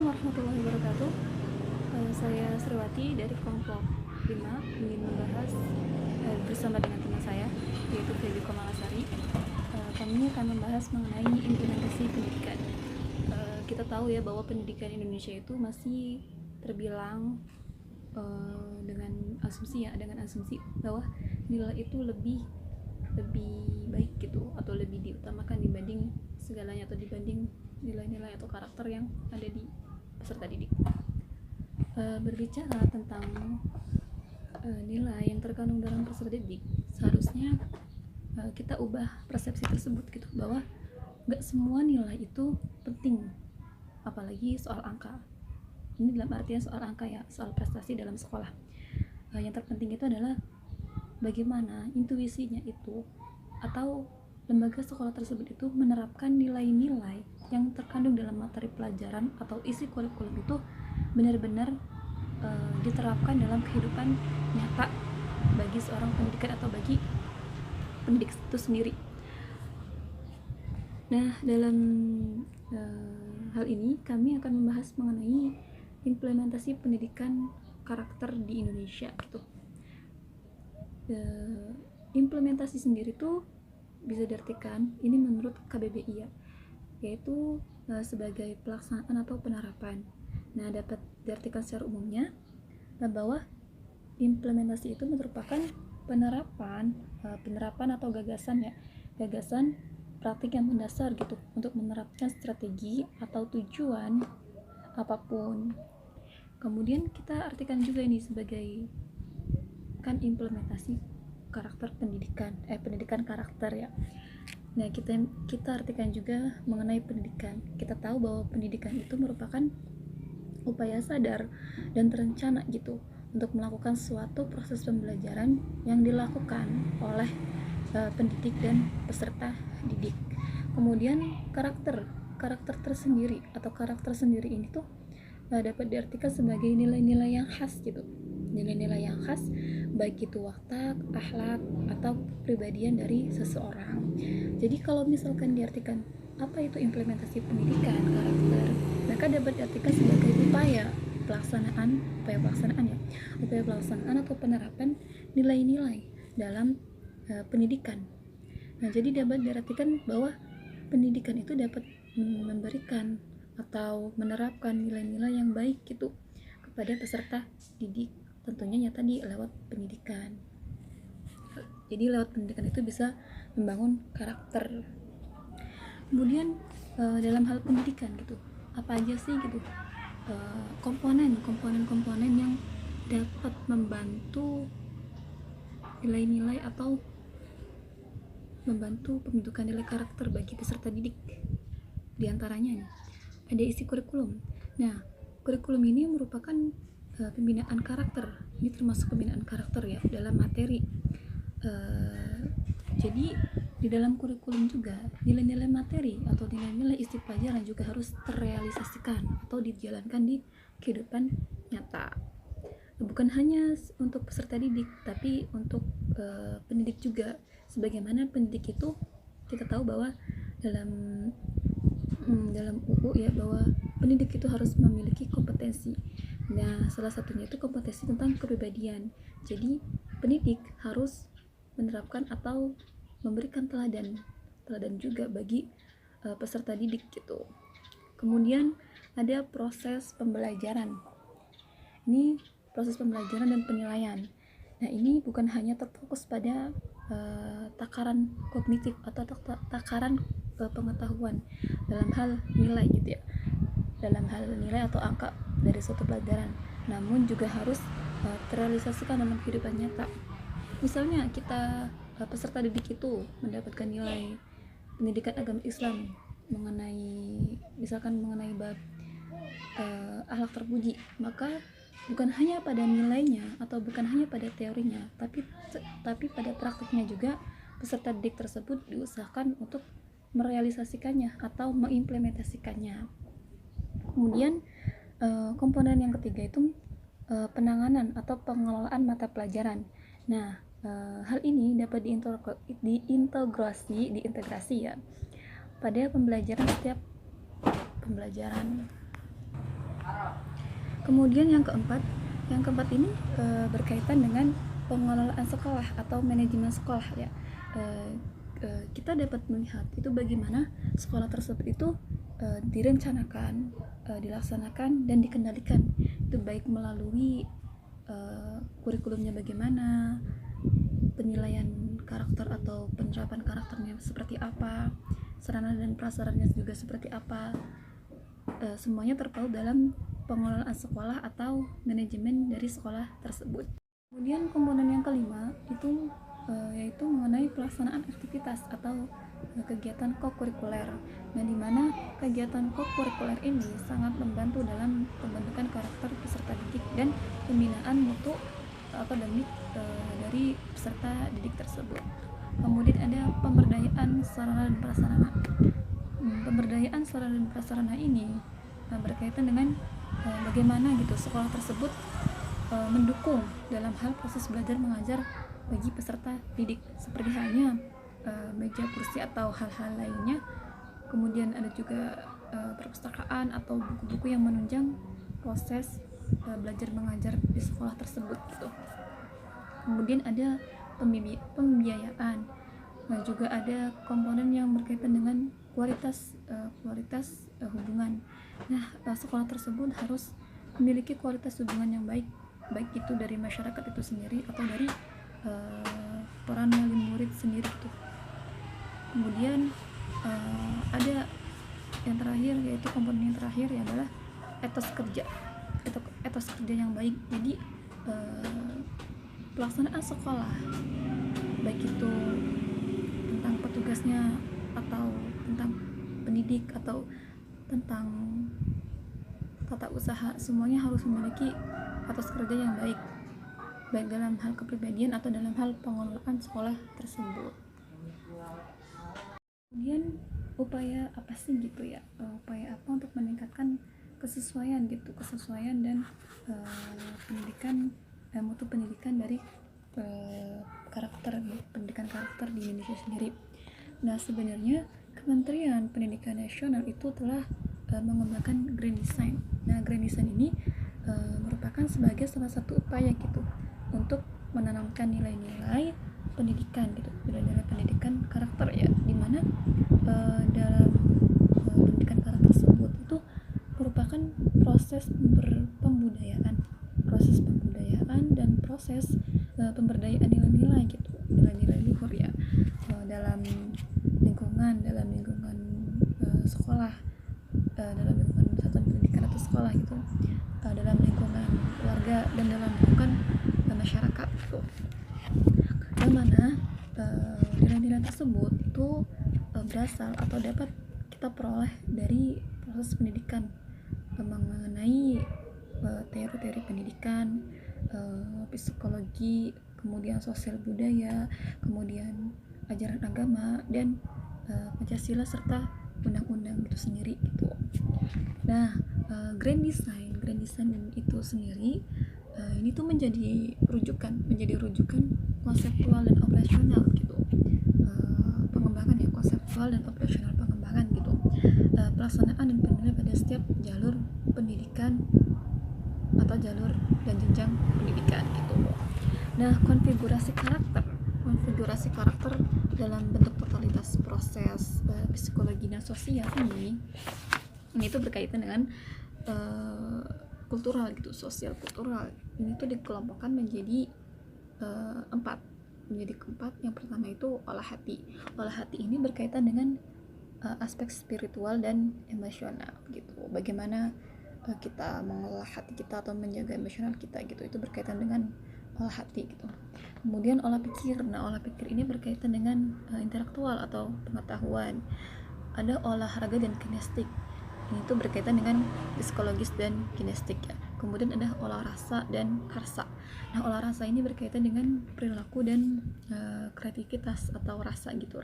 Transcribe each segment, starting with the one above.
Warahmatullahi wabarakatuh. Saya Sriwati dari kelompok 5 ingin membahas bersama dengan teman saya yaitu Feby Komalasari. Kami akan membahas mengenai implementasi pendidikan. Kita tahu ya bahwa pendidikan Indonesia itu masih terbilang dengan asumsi bahwa nilai itu lebih baik gitu, atau lebih diutamakan dibanding segalanya, atau dibanding nilai-nilai atau karakter yang ada di peserta didik. Berbicara tentang nilai yang terkandung dalam peserta didik, seharusnya kita ubah persepsi tersebut gitu, bahwa nggak semua nilai itu penting, apalagi soal angka. Ini dalam artian soal angka ya, soal prestasi dalam sekolah. Yang terpenting itu adalah bagaimana intuisinya itu atau lembaga sekolah tersebut itu menerapkan nilai-nilai yang terkandung dalam materi pelajaran atau isi kurikulum itu benar-benar diterapkan dalam kehidupan nyata bagi seorang pendidikan atau bagi pendidik itu sendiri. Nah, dalam hal ini kami akan membahas mengenai implementasi pendidikan karakter di Indonesia gitu. Implementasi sendiri tuh bisa diartikan, ini menurut KBBI ya, yaitu sebagai pelaksanaan atau penerapan. Nah, dapat diartikan secara umumnya bahwa implementasi itu merupakan penerapan atau gagasan praktik yang mendasar gitu untuk menerapkan strategi atau tujuan apapun. Kemudian kita artikan juga ini sebagai kan implementasi karakter pendidikan karakter ya. Nah, kita artikan juga mengenai pendidikan. Kita tahu bahwa pendidikan itu merupakan upaya sadar dan terencana gitu untuk melakukan suatu proses pembelajaran yang dilakukan oleh pendidik dan peserta didik. Kemudian karakter tersendiri atau karakter sendiri ini tuh dapat diartikan sebagai nilai-nilai yang khas gitu. Nilai-nilai yang khas baik itu watak, akhlak, atau kepribadian dari seseorang. Jadi kalau misalkan diartikan apa itu implementasi pendidikan karakter, maka dapat diartikan sebagai upaya pelaksanaan atau penerapan nilai-nilai dalam pendidikan. Nah, jadi dapat diartikan bahwa pendidikan itu dapat memberikan atau menerapkan nilai-nilai yang baik gitu kepada peserta didik, tentunya tadi lewat pendidikan. Jadi lewat pendidikan itu bisa membangun karakter. Kemudian dalam hal pendidikan gitu, apa aja sih gitu komponen yang dapat membantu nilai-nilai atau membantu pembentukan nilai karakter bagi peserta didik. Di antaranya ada isi kurikulum. Nah, kurikulum ini merupakan pembinaan karakter. Ini termasuk pembinaan karakter ya dalam materi. Jadi di dalam kurikulum juga nilai-nilai materi atau nilai-nilai isi pelajaran juga harus terrealisasikan atau dijalankan di kehidupan nyata. Bukan hanya untuk peserta didik, tapi untuk pendidik juga. Sebagaimana pendidik itu kita tahu bahwa dalam UU ya, bahwa pendidik itu harus memiliki kompetensi. Nah, salah satunya itu kompetensi tentang kepribadian. Jadi pendidik harus menerapkan atau memberikan teladan juga bagi peserta didik gitu. Kemudian ada proses pembelajaran. Ini proses pembelajaran dan penilaian. Nah, ini bukan hanya terfokus pada takaran kognitif atau takaran pengetahuan dalam hal nilai gitu ya, dalam hal nilai atau angka dari suatu pelajaran, namun juga harus terrealisasikan dalam kehidupan nyata. Misalnya kita peserta didik itu mendapatkan nilai pendidikan agama Islam mengenai bab akhlak terpuji, maka bukan hanya pada nilainya atau bukan hanya pada teorinya, tapi pada praktiknya juga peserta didik tersebut diusahakan untuk merealisasikannya atau mengimplementasikannya. Kemudian komponen yang ketiga itu penanganan atau pengelolaan mata pelajaran. Nah, hal ini dapat diintegrasi ya pada setiap pembelajaran. Kemudian yang keempat ini berkaitan dengan pengelolaan sekolah atau manajemen sekolah ya. Kita dapat melihat itu bagaimana sekolah tersebut itu direncanakan, dilaksanakan dan dikendalikan, itu baik melalui kurikulumnya bagaimana, penilaian karakter atau penerapan karakternya seperti apa, sarana dan prasarannya juga seperti apa. Semuanya terpaut dalam pengelolaan sekolah atau manajemen dari sekolah tersebut. Kemudian komponen yang kelima itu yaitu mengenai pelaksanaan aktivitas atau kegiatan kokurikuler. Nah, di mana kegiatan kokurikuler ini sangat membantu dalam pembentukan karakter peserta didik dan pembinaan mutu akademik dari peserta didik tersebut. Kemudian ada pemberdayaan sarana dan prasarana. Pemberdayaan sarana dan prasarana ini berkaitan dengan bagaimana gitu sekolah tersebut mendukung dalam hal proses belajar mengajar bagi peserta didik, seperti halnya meja kursi atau hal-hal lainnya. Kemudian ada juga perpustakaan atau buku-buku yang menunjang proses belajar mengajar di sekolah tersebut gitu. Kemudian ada pembiayaan. Nah, juga ada komponen yang berkaitan dengan kualitas hubungan. Nah, sekolah tersebut harus memiliki kualitas hubungan yang baik itu dari masyarakat itu sendiri atau dari peran wali murid sendiri gitu. Kemudian ada yang terakhir, yaitu komponen yang terakhir ya adalah etos kerja yang baik. Jadi pelaksanaan sekolah baik itu tentang petugasnya atau tentang pendidik atau tentang tata usaha, semuanya harus memiliki etos kerja yang baik dalam hal kepribadian atau dalam hal pengelolaan sekolah tersebut. Kemudian upaya apa sih gitu ya, upaya apa untuk meningkatkan kesesuaian dan mutu pendidikan dari pendidikan karakter di Indonesia sendiri. Nah, sebenarnya Kementerian Pendidikan Nasional itu telah mengembangkan Grand Design. Nah, Grand Design ini merupakan sebagai salah satu upaya gitu untuk menanamkan nilai-nilai pendidikan gitu, nilai-nilai pendidikan karakter ya, dimana dalam pendidikan karakter tersebut itu merupakan proses pembudayaan dan proses pemberdayaan nilai-nilai gitu, nilai-nilai luhur ya, dalam lingkungan sekolah, dalam lingkungan satuan pendidikan atau sekolah gitu, dalam lingkungan keluarga dan dalam lingkungan masyarakat gitu. Yang mana nilai-nilai tersebut itu berasal atau dapat kita peroleh dari proses pendidikan mengenai teori-teori pendidikan, psikologi, kemudian sosial budaya, kemudian ajaran agama dan Pancasila serta undang-undang itu sendiri gitu. Nah, Grand Design itu sendiri ini tuh menjadi rujukan konseptual dan operasional gitu, pengembangan ya, konseptual dan operasional pengembangan gitu, pelaksanaan dan penilaian pada setiap jalur pendidikan atau jalur dan jenjang pendidikan gitu. Nah, konfigurasi karakter dalam bentuk totalitas proses psikologi dan sosial ini tuh berkaitan dengan kultural gitu, sosial kultural. Ini tuh dikelompokkan menjadi empat. Yang pertama itu olah hati ini berkaitan dengan aspek spiritual dan emosional gitu, bagaimana kita mengolah hati kita atau menjaga emosional kita gitu, itu berkaitan dengan olah hati gitu. Kemudian olah pikir ini berkaitan dengan intelektual atau pengetahuan. Ada olahraga dan kinestik, ini tuh berkaitan dengan psikologis dan kinestik ya. Kemudian ada olah rasa dan karsa. Nah, olah rasa ini berkaitan dengan perilaku dan kreativitas atau rasa gitu.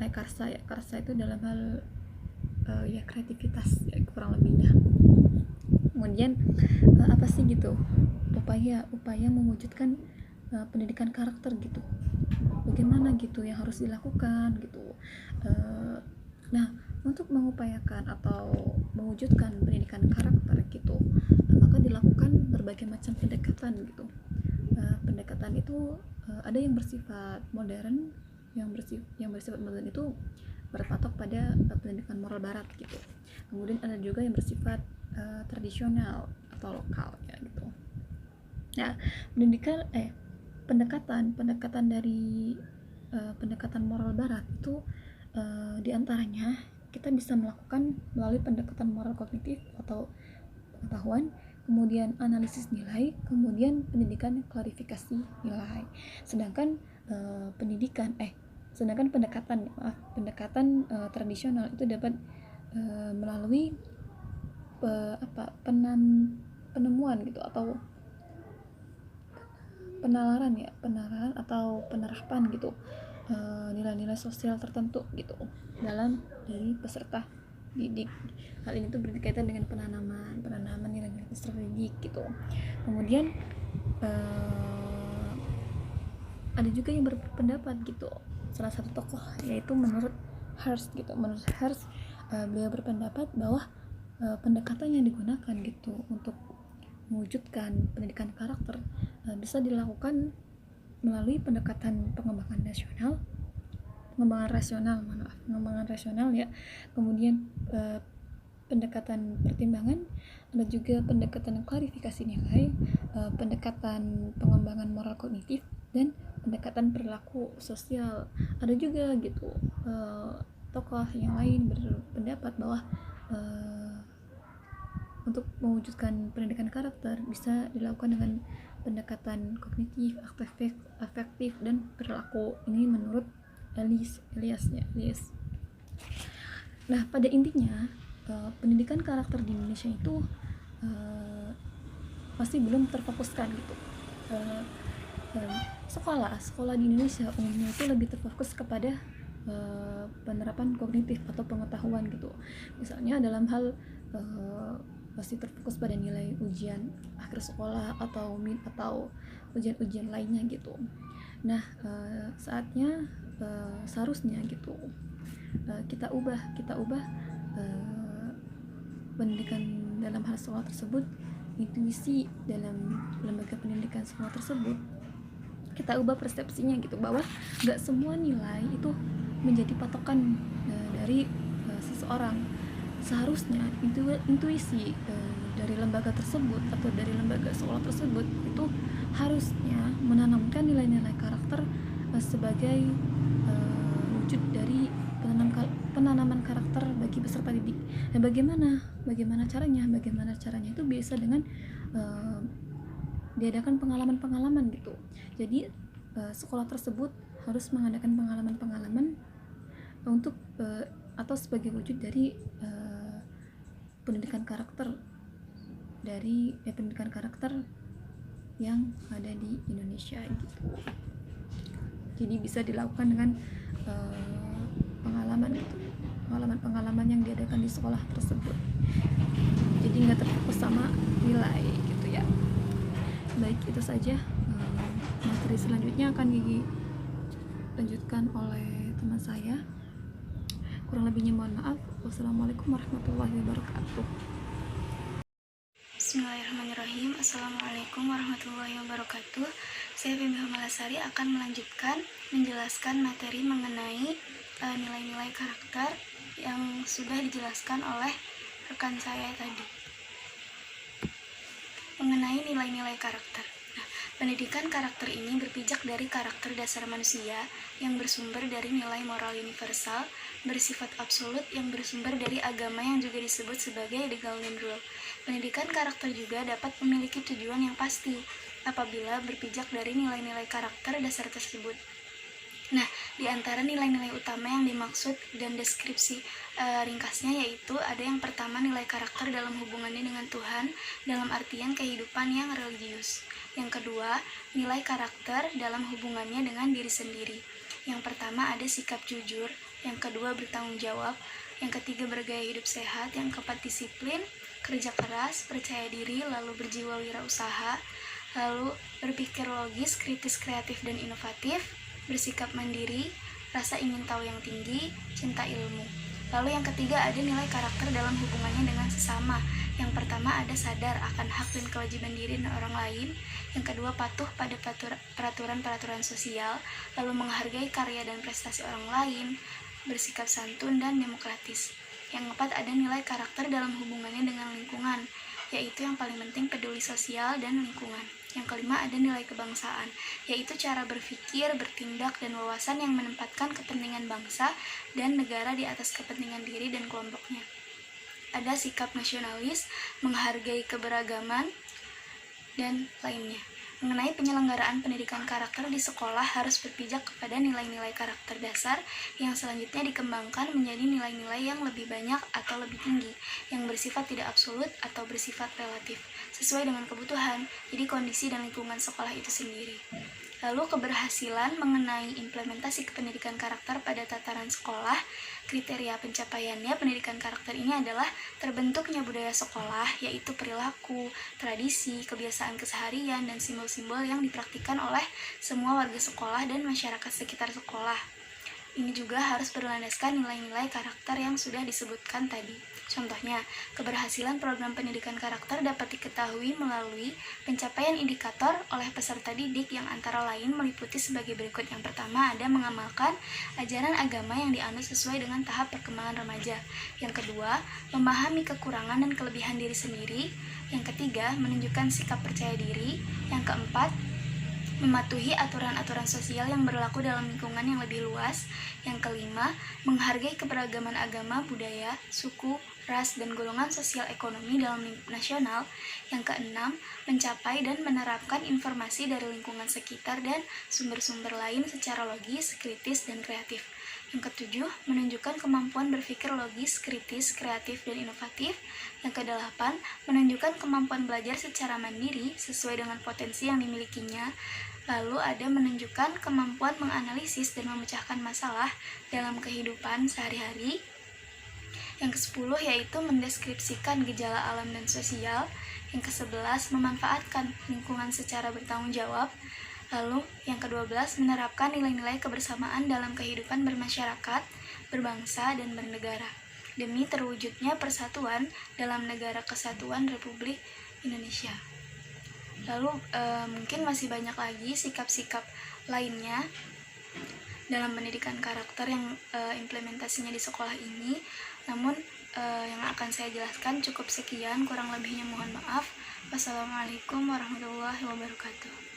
Karsa itu dalam hal kreativitas ya, kurang lebihnya. Kemudian apa sih gitu upaya mewujudkan pendidikan karakter gitu, bagaimana gitu yang harus dilakukan gitu. Nah, untuk mengupayakan atau mewujudkan pendidikan karakter gitu, maka dilakukan berbagai macam pendekatan gitu. Pendekatan itu ada yang bersifat modern, yang bersifat modern itu berpatok pada pendidikan moral barat gitu. Kemudian ada juga yang bersifat tradisional atau lokal ya gitu. Nah, pendekatan dari pendekatan moral barat itu diantaranya kita bisa melakukan melalui pendekatan moral kognitif atau pengetahuan, kemudian analisis nilai, kemudian pendidikan klarifikasi nilai. Sedangkan pendekatan tradisional itu dapat melalui penemuan gitu atau penalaran atau penerapan gitu nilai-nilai sosial tertentu gitu dalam dari peserta didik. Hal ini tuh berkaitan dengan penanaman nilai-nilai strategik gitu. Kemudian ada juga yang berpendapat gitu, salah satu tokoh yaitu menurut Hearst, beliau berpendapat bahwa pendekatan yang digunakan gitu untuk mewujudkan pendidikan karakter bisa dilakukan melalui pendekatan pengembangan rasional ya, kemudian pendekatan pertimbangan, ada juga pendekatan klarifikasi nilai, pendekatan pengembangan moral kognitif, dan pendekatan perilaku sosial. Ada juga gitu tokoh yang lain berpendapat bahwa untuk mewujudkan pendidikan karakter bisa dilakukan dengan pendekatan kognitif, afektif, dan perilaku. Ini menurut Elias. Nah, pada intinya pendidikan karakter di Indonesia itu masih belum terfokuskan gitu. Sekolah di Indonesia umumnya itu lebih terfokus kepada penerapan kognitif atau pengetahuan gitu. Misalnya dalam hal masih terfokus pada nilai ujian akhir sekolah atau ujian-ujian lainnya gitu. Nah, seharusnya gitu kita ubah pendidikan dalam hal sekolah tersebut, intuisi dalam lembaga pendidikan sekolah tersebut kita ubah persepsinya gitu, bahwa nggak semua nilai itu menjadi patokan dari seseorang. Seharusnya intuisi dari lembaga tersebut atau dari lembaga sekolah tersebut itu harusnya menanamkan nilai-nilai karakter sebagai wujud dari penanaman karakter bagi peserta didik. Dan bagaimana caranya? Bagaimana caranya itu bisa dengan diadakan pengalaman-pengalaman gitu. Jadi sekolah tersebut harus mengadakan pengalaman-pengalaman untuk atau sebagai wujud dari pendidikan karakter yang ada di Indonesia gitu. Jadi bisa dilakukan dengan pengalaman yang diadakan di sekolah tersebut. Jadi nggak terfokus sama nilai gitu ya. Baik, itu saja. Materi selanjutnya akan dilanjutkan oleh teman saya. Kurang lebihnya mohon maaf. Wassalamualaikum warahmatullahi wabarakatuh. Bismillahirrahmanirrahim. Assalamualaikum warahmatullahi wabarakatuh. Saya Bimbi Malasari akan melanjutkan menjelaskan materi mengenai nilai-nilai karakter yang sudah dijelaskan oleh rekan saya tadi. Mengenai nilai-nilai karakter. Pendidikan karakter ini berpijak dari karakter dasar manusia yang bersumber dari nilai moral universal, bersifat absolut yang bersumber dari agama yang juga disebut sebagai the golden rule. Pendidikan karakter juga dapat memiliki tujuan yang pasti apabila berpijak dari nilai-nilai karakter dasar tersebut. Nah, di antara nilai-nilai utama yang dimaksud dan deskripsi ringkasnya yaitu ada yang pertama nilai karakter dalam hubungannya dengan Tuhan dalam artian kehidupan yang religius. Yang kedua, nilai karakter dalam hubungannya dengan diri sendiri. Yang pertama ada sikap jujur, yang kedua bertanggung jawab, yang ketiga bergaya hidup sehat, yang keempat disiplin, kerja keras, percaya diri, lalu berjiwa wirausaha, lalu berpikir logis, kritis, kreatif, dan inovatif, bersikap mandiri, rasa ingin tahu yang tinggi, cinta ilmu. Lalu yang ketiga ada nilai karakter dalam hubungannya dengan sesama. Yang pertama ada sadar akan hak dan kewajiban diri dan orang lain. Yang kedua patuh pada peraturan-peraturan sosial, lalu menghargai karya dan prestasi orang lain, bersikap santun dan demokratis. Yang keempat ada nilai karakter dalam hubungannya dengan lingkungan, yaitu yang paling penting peduli sosial dan lingkungan. Yang kelima ada nilai kebangsaan, yaitu cara berpikir, bertindak, dan wawasan yang menempatkan kepentingan bangsa dan negara di atas kepentingan diri dan kelompoknya. Ada sikap nasionalis, menghargai keberagaman, dan lainnya. Mengenai penyelenggaraan pendidikan karakter di sekolah harus berpijak kepada nilai-nilai karakter dasar yang selanjutnya dikembangkan menjadi nilai-nilai yang lebih banyak atau lebih tinggi, yang bersifat tidak absolut atau bersifat relatif, sesuai dengan kebutuhan, jadi kondisi dan lingkungan sekolah itu sendiri. Lalu keberhasilan mengenai implementasi pendidikan karakter pada tataran sekolah, kriteria pencapaiannya pendidikan karakter ini adalah terbentuknya budaya sekolah, yaitu perilaku, tradisi, kebiasaan keseharian, dan simbol-simbol yang dipraktikkan oleh semua warga sekolah dan masyarakat sekitar sekolah. Ini juga harus berlandaskan nilai-nilai karakter yang sudah disebutkan tadi. Contohnya, keberhasilan program pendidikan karakter dapat diketahui melalui pencapaian indikator oleh peserta didik yang antara lain meliputi sebagai berikut. Yang pertama, ada mengamalkan ajaran agama yang dianut sesuai dengan tahap perkembangan remaja. Yang kedua, memahami kekurangan dan kelebihan diri sendiri. Yang ketiga, menunjukkan sikap percaya diri. Yang keempat, mematuhi aturan-aturan sosial yang berlaku dalam lingkungan yang lebih luas. Yang kelima, menghargai keberagaman agama, budaya, suku, ras, dan golongan sosial ekonomi dalam lingkup nasional. Yang keenam, mencapai dan menerapkan informasi dari lingkungan sekitar dan sumber-sumber lain secara logis, kritis, dan kreatif. Yang ketujuh, menunjukkan kemampuan berpikir logis, kritis, kreatif, dan inovatif. Yang kedelapan, menunjukkan kemampuan belajar secara mandiri sesuai dengan potensi yang dimilikinya. Lalu ada menunjukkan kemampuan menganalisis dan memecahkan masalah dalam kehidupan sehari-hari. Yang ke-10 yaitu mendeskripsikan gejala alam dan sosial. Yang ke-11 memanfaatkan lingkungan secara bertanggung jawab. Lalu yang ke-12 menerapkan nilai-nilai kebersamaan dalam kehidupan bermasyarakat, berbangsa, dan bernegara demi terwujudnya persatuan dalam Negara Kesatuan Republik Indonesia. Lalu mungkin masih banyak lagi sikap-sikap lainnya dalam pendidikan karakter yang implementasinya di sekolah ini. Namun yang akan saya jelaskan cukup sekian, kurang lebihnya mohon maaf. Wassalamualaikum warahmatullahi wabarakatuh.